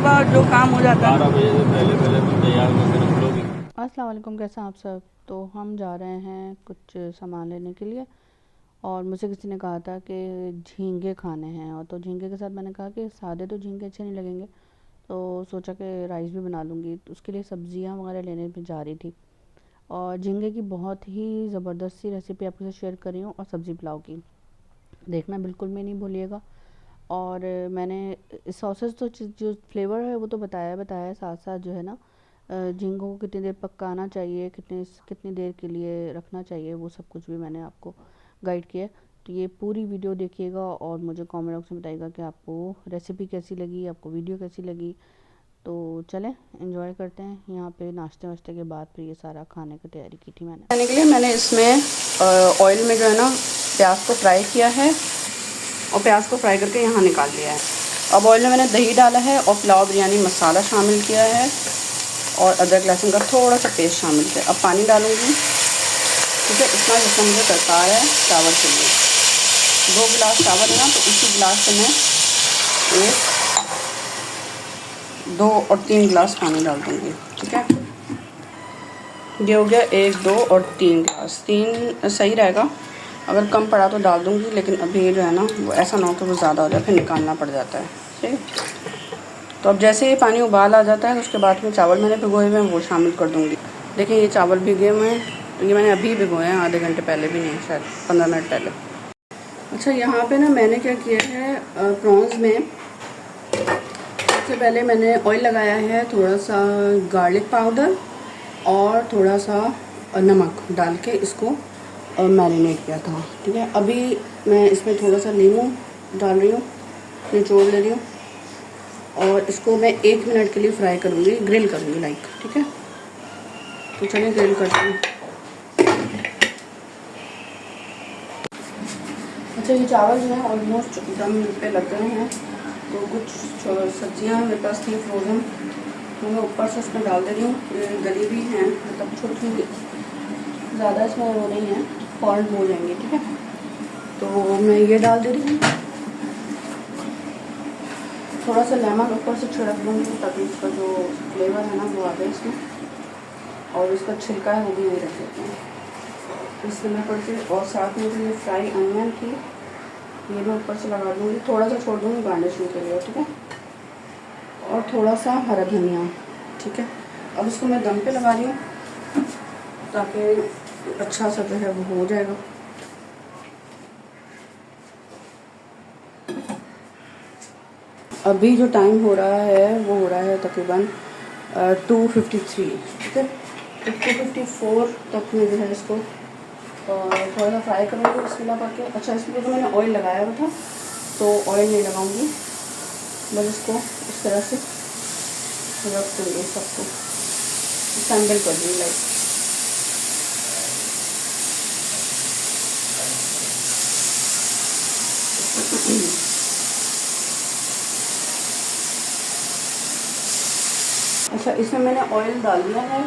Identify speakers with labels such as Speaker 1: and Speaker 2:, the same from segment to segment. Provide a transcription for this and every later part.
Speaker 1: सुबह जो काम हो जाता है।
Speaker 2: 12 बजे से पहले पहले तुम तैयार करके रख लोगी।
Speaker 3: अस्सलाम वालेकुम, कैसे हैं आप सब। तो हम जा रहे हैं कुछ सामान लेने के लिए और मुझे किसी ने कहा था कि झींगे खाने हैं, और तो झींगे के साथ मैंने कहा कि सादे तो झींगे अच्छे नहीं लगेंगे, तो सोचा कि राइस भी बना लूँगी। तो उसके लिए सब्जियां वगैरह लेने में जा रही थी और झींगे की बहुत ही ज़बरदस्त सी रेसिपी आपके साथ शेयर कर रही हूँ, और सब्ज़ी पुलाव की देखना बिल्कुल भी नहीं भूलिएगा। और मैंने सॉसेस तो जो फ्लेवर है वो तो बताया साथ साथ जो है ना, झींगों को कितनी देर पकाना चाहिए, कितनी देर के लिए रखना चाहिए, वो सब कुछ भी मैंने आपको गाइड किया है। तो ये पूरी वीडियो देखिएगा और मुझे कमेंट बॉक्स में बताइएगा कि आपको रेसिपी कैसी लगी, आपको वीडियो कैसी लगी। तो चलें एंजॉय करते हैं। यहाँ पे नाश्ते वाश्ते के बाद फिर ये सारा खाने की तैयारी की थी मैंने
Speaker 4: के लिए। मैंने इसमें ऑयल में जो है ना प्याज को फ्राई किया है और प्याज को फ्राई करके यहाँ निकाल लिया है। अब ऑयल में मैंने दही डाला है और पुलाव बिरयानी मसाला शामिल किया है और अदरक लहसुन का थोड़ा सा पेस्ट शामिल किया। अब पानी डालूँगी, ठीक है, इतना जितना मुझे दरकार है चावल के लिए। 2 गिलास चावल है ना, तो उसी गिलास से मैं 1, 2 और 3 गिलास पानी डाल दूँगी, ठीक है। ये हो गया 1, 2 और 3 गिलास। 3 सही रहेगा, अगर कम पड़ा तो डाल दूँगी, लेकिन अभी जो है ना वो ऐसा ना हो कि वो ज़्यादा हो जाए, फिर निकालना पड़ जाता है, ठीक है। तो अब जैसे ये पानी उबाल आ जाता है, उसके बाद में चावल मैंने भिगोए हुए हैं वो शामिल कर दूँगी। देखिए ये चावल भिगे हुए हैं, तो ये मैंने अभी भिगोए हैं, आधे घंटे पहले भी नहीं, शायद 15 मिनट पहले। अच्छा, यहाँ पे ना मैंने क्या किया है, प्रॉन्स में सबसे पहले मैंने ऑयल लगाया है, थोड़ा सा गार्लिक पाउडर और थोड़ा सा नमक डाल के इसको मैरिनेट किया था, ठीक है। अभी मैं इसमें थोड़ा सा नींबू डाल रही हूँ, निचोड़ ले रही हूँ और इसको मैं 1 मिनट के लिए फ्राई करूँगी, ग्रिल करूँगी लाइक, ठीक है। तो चलिए ग्रिल करती हूँ। अच्छा, ये चावल जो है ऑलमोस्ट दम पे लग गए हैं, तो कुछ सब्जियाँ मेरे पास थी फ्रोज़न, तो मैं ऊपर से इसमें डाल दे रही हूँ। ये गली भी हैं, मतलब छोटी, ज़्यादा इसमें वो नहीं है, फॉल्ट हो जाएंगे, ठीक है। तो मैं ये डाल दे रही हूँ, थोड़ा सा लेमन ऊपर से छिड़क दूँगी ताकि इसका जो फ्लेवर है ना वो आ जाए इसमें, और इसका छिलका है वो भी नहीं रख देते हैं इसमें पड़ती। और साथ में जो ये फ्राई अनियन थी ये मैं ऊपर से लगा दूँगी, थोड़ा सा छोड़ दूँगी गार्निशिंग के लिए, ठीक है। और थोड़ा सा हरा धनिया, ठीक है। अब इसको मैं दम पे लगा रही हूँ ताकि अच्छा सा जो है वो हो जाएगा। अभी जो टाइम हो रहा है वो हो रहा है तकरीबन 2:53, ठीक है। 2:54 तक में जो है इसको थोड़ा सा फ्राई करूँगी बिस्मिल्लाह करके। अच्छा, इसमें तो मैंने ऑयल लगाया हुआ था, तो ऑयल नहीं लगाऊंगी, बस इसको इस तरह से रख दूँगी, सबको असेंबल कर दूँगी लाइक। अच्छा, इसमें मैंने ऑयल डाल दिया है,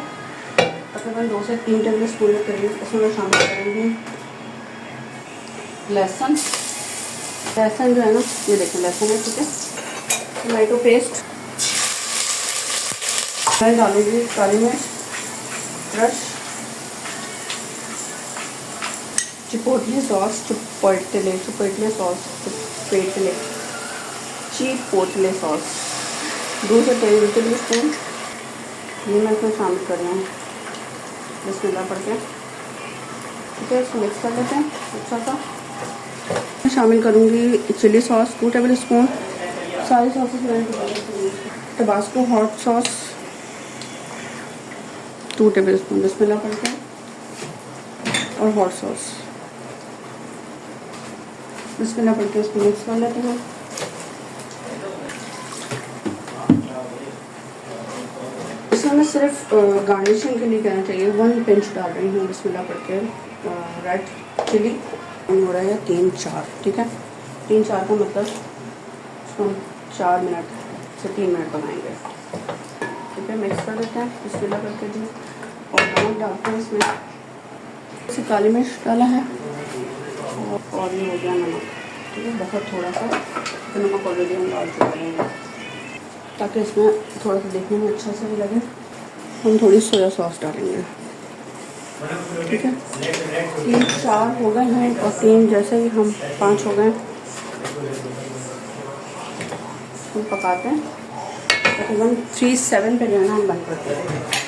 Speaker 4: तकरीबन 2 से 3 टेबल स्पून के करीब। इसमें मैं शामिल करूँगी लहसुन जो है ना, ये देखिए लहसुन है, ठीक है। टमाटो पेस्ट मैं डालूँगी, काली मिर्च crush, chipotle sauce, chipotle sauce 2 से 3 टेबल स्पून, ये मैं इसमें शामिल कर रही हूँ बिस्मिल्लाह पढ़ के, ठीक है। इसको मिक्स कर लेते हैं अच्छा सा। मैं शामिल करूँगी चिली सॉस 2 टेबल स्पून, सारी सॉसेस मैंने Tabasco hot sauce 2 table spoon बिस्मिल्लाह पढ़ के, और हॉट सॉस बिस्मिल्लाह पढ़ के इसको मिक्स कर लेते हैं। इसमें मैं सिर्फ गार्निशिंग के लिए कहना चाहिए 1 पिंच डाल रही हूँ बिस्मिल्लाह पढ़ के रेड चिली। हो रहा है 3-4, ठीक है। 3-4 का मतलब इसको 4 मिनट से 3 मिनट बनाएंगे, ठीक है। मिक्स कर देते हैं बिस्मिल्लाह करके जी, और नमक डालते हैं इसमें, इसे काली मिर्च डाला है और ये हो गया नमक, ठीक है। बहुत थोड़ा सा, तो नमक ऑलरेडी हम डाल चुके हैं। ताकि इसमें थोड़ा सा देखने में अच्छा सा भी लगे। हम थोड़ी सोया सॉस डालेंगे, ठीक है। 3-4 हो गए हैं और 3 जैसे ही हम 5 हो गए, हम पकाते हैं तकरीबन 3-7 पे जो है ना हम बंद करते हैं।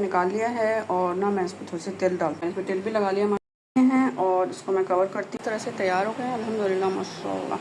Speaker 4: निकाल लिया है और ना मैं इसमें थोड़ी सी तेल डालती हूँ। इसमें तेल भी लगा लिया हैं और इसको मैं कवर करती तरह से तैयार हो गया है अल्हम्दुलिल्लाह माशाल्लाह।